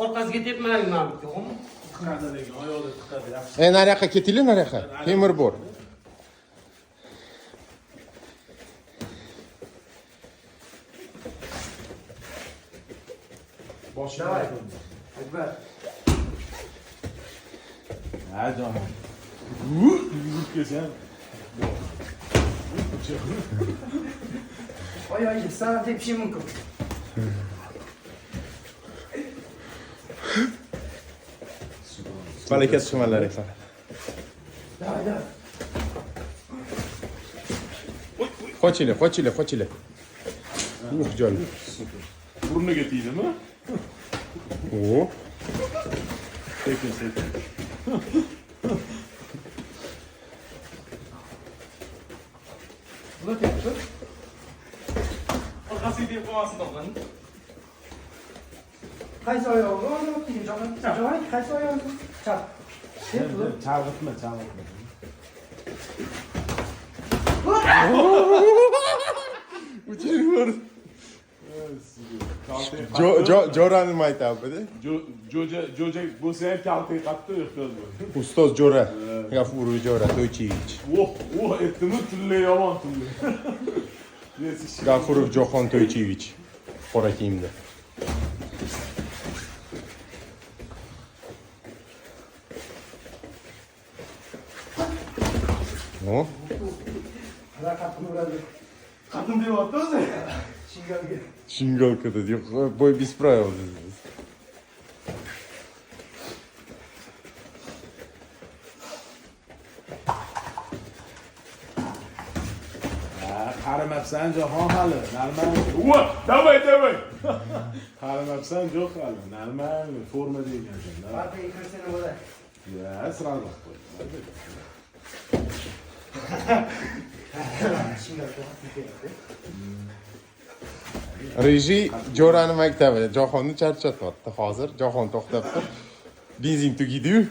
Orqasiga tepmalang mana bu yo'qmi? Tiqadi lekin oyoqda tiqadi yaxshi. Nariyoqqa ketinglar, nariyoqqa. Temir bor. Boshini. Akbar. Ha, jonim. Yurib kelsan. Oy, sana tepishim mumkin. Barakat shumanlar ekan. Davay. Qochinglar. Jo'li. Burniga tegdimi? Oo. Sekin. Buni tepib. Orqasiga tepib qo'ymasin to'g'ri. Qaysi oyog'ini olib keling, joy, qaysi oyog'ini? Chap. Chalg'itma. Uchiyor. Jo'rani nima aytadi? Jo'ja bo'lsa ham kaltay qattiq ehtiyot bo'l. Ustoz Jo'ra. G'afurov Jo'ra To'ychiyevich. Aytdimi tunli yomon tunli. G'afurov Jo'xon To'ychiyevich. Qora kiyimda. No? Qatm deyapti o'zi. Шингалка dedi. Бой без правил. Qaramabsan Jahon hali. Normal. Davay. Qaramabsan Jo'x hali. Normal forma degansan. Barchaga kirsana bo'la. Ya, sразу qo'y. Reji Jo'rani maktabida Jahonni charchatmoqda. Hozir Jahon to'xtabdi. Benzin tugidi-yu.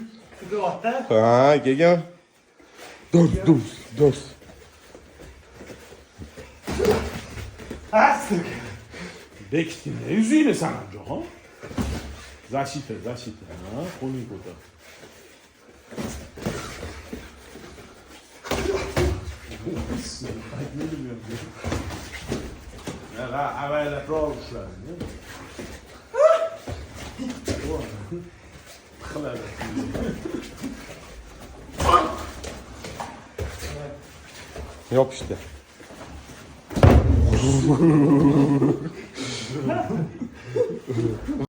Tugyapti. Ha, kelgan. Dors. Astik. Bekitding. Yuzingni sanam Jahon. Защита. Ha, qo'ling ko'tar. Ya, avayla prov ushlading. Qiladi. Yopishdi.